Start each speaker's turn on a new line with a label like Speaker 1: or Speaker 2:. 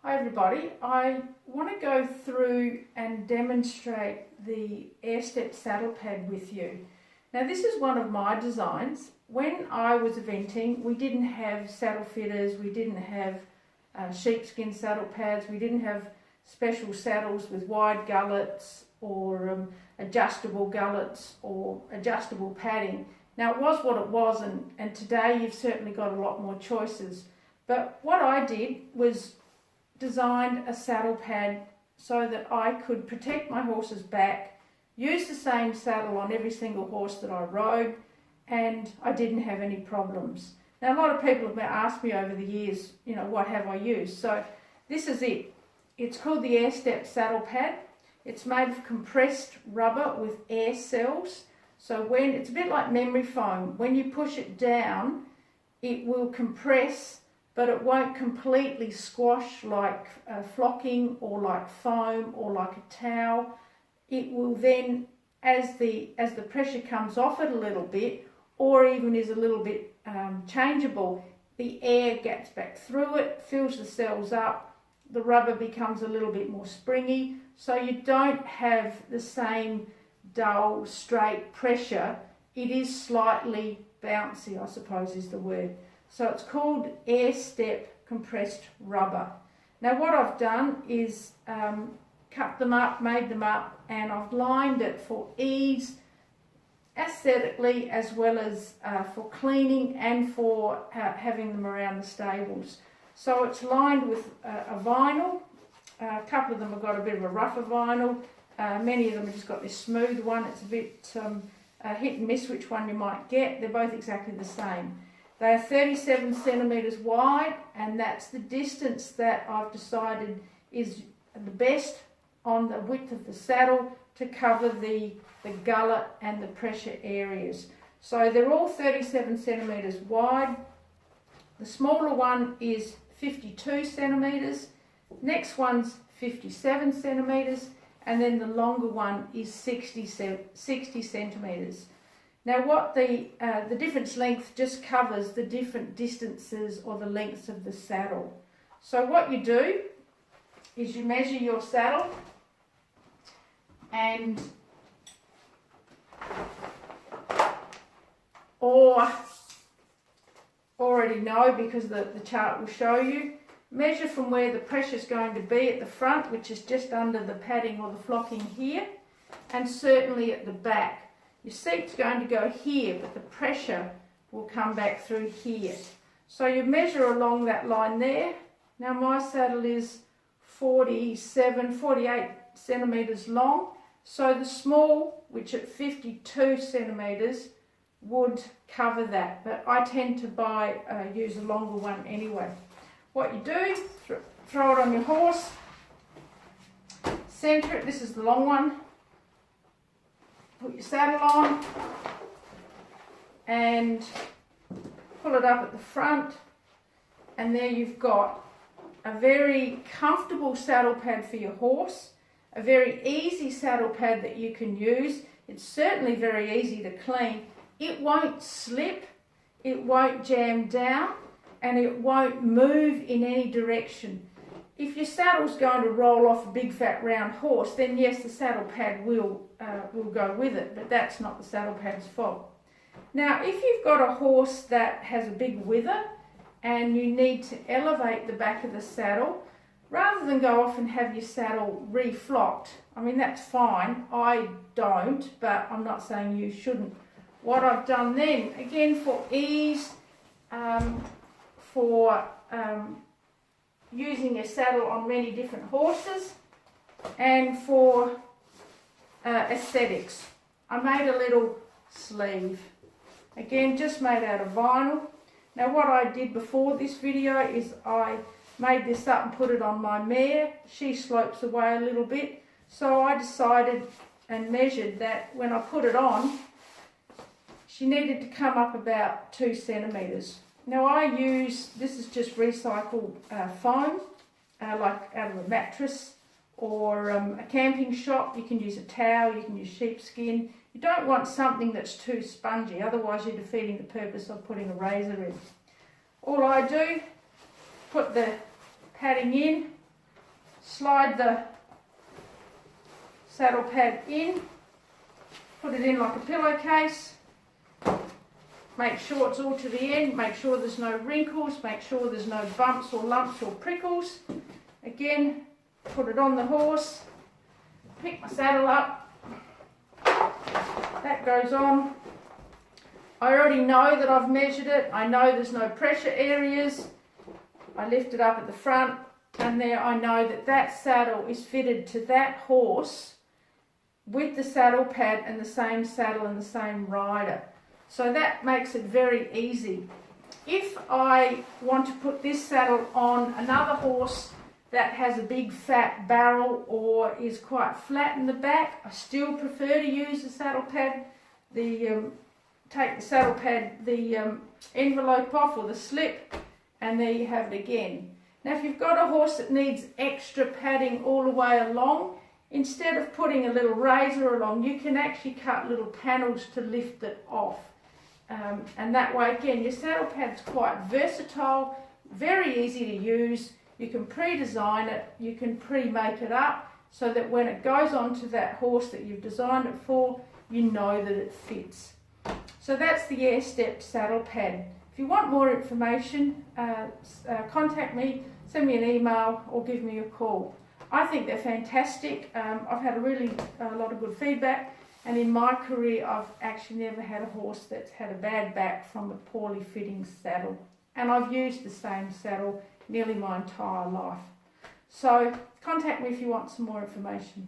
Speaker 1: Hi everybody, I want to go through and demonstrate the air step saddle pad with you. Now this is one of my designs. When I was eventing, we didn't have saddle fitters, we didn't have sheepskin saddle pads, we didn't have special saddles with wide gullets or adjustable gullets or adjustable padding. Now it was what it was, and today you've certainly got a lot more choices. But what I did was designed a saddle pad so that I could protect my horse's back, use the same saddle on every single horse that I rode, and I didn't have any problems. Now a lot of people have asked me over the years, what have I used? So this is it. It's called the Air Step saddle pad. It's made of compressed rubber with air cells. So when it's a bit like memory foam, when you push it down, it will compress, but it won't completely squash like flocking or like foam or like a towel. It will then, as the pressure comes off it a little bit, or even is a little bit changeable, the air gets back through it, fills the cells up, the rubber becomes a little bit more springy, so you don't have the same dull, straight pressure. It is slightly bouncy, I suppose is the word. So it's called Air Step compressed rubber. Now what I've done is cut them up, made them up, and I've lined it for ease aesthetically, as well as for cleaning and for having them around the stables. So it's lined with a vinyl. A couple of them have got a bit of a rougher vinyl. Many of them have just got this smooth one. It's a bit hit and miss which one you might get. They're both exactly the same. They are 37 centimetres wide, and that's the distance that I've decided is the best on the width of the saddle to cover the gullet and the pressure areas. So they're all 37 centimetres wide. The smaller one is 52 centimetres, next one's 57 centimetres, and then the longer one is 60 centimetres. Now what the difference length just covers the different distances or the lengths of the saddle. So what you do is you measure your saddle, and or already know because the chart will show you, measure from where the pressure is going to be at the front, which is just under the padding or the flocking here, and certainly at the back. Your seat's going to go here, but the pressure will come back through here. So you measure along that line there. Now my saddle is 48 centimetres long. So the small, which at 52 centimetres, would cover that. But I tend to use a longer one anyway. What you do, throw it on your horse, centre it. This is the long one. Put your saddle on and pull it up at the front, and there you've got a very comfortable saddle pad for your horse, a very easy saddle pad that you can use. It's certainly very easy to clean. It won't slip, it won't jam down, and it won't move in any direction. If your saddle's going to roll off a big fat round horse, then yes, the saddle pad will go with it, but that's not the saddle pad's fault. Now if you've got a horse that has a big wither and you need to elevate the back of the saddle, rather than go off and have your saddle reflocked, I mean that's fine, I don't, but I'm not saying you shouldn't. What I've done then, again for ease, using a saddle on many different horses, and for aesthetics, I made a little sleeve, again just made out of vinyl. Now what I did before this video is I made this up and put it on my mare. She slopes away a little bit, so I decided and measured that when I put it on, she needed to come up about 2 centimetres. Now this is just recycled foam, like out of a mattress or a camping shop. You can use a towel, you can use sheepskin. You don't want something that's too spongy, otherwise you're defeating the purpose of putting a razor in. All I do, put the padding in, slide the saddle pad in, put it in like a pillowcase, make sure it's all to the end, make sure there's no wrinkles, make sure there's no bumps or lumps or prickles. Again, put it on the horse, pick my saddle up, that goes on. I already know that I've measured it, I know there's no pressure areas. I lift it up at the front, and there I know that that saddle is fitted to that horse with the saddle pad and the same saddle and the same rider. So that makes it very easy. If I want to put this saddle on another horse that has a big fat barrel or is quite flat in the back, I still prefer to use the saddle pad, take the saddle pad, the envelope off or the slip, and there you have it again. Now if you've got a horse that needs extra padding all the way along, instead of putting a little razor along, you can actually cut little panels to lift it off. And that way, again, your saddle pad's quite versatile, very easy to use. You can pre-design it, you can pre-make it up, so that when it goes onto that horse that you've designed it for, you know that it fits. So that's the AirStep saddle pad. If you want more information, contact me, send me an email or give me a call. I think they're fantastic. I've had a lot of good feedback, and in my career I've actually never had a horse that's had a bad back from a poorly fitting saddle. And I've used the same saddle nearly my entire life. So contact me if you want some more information.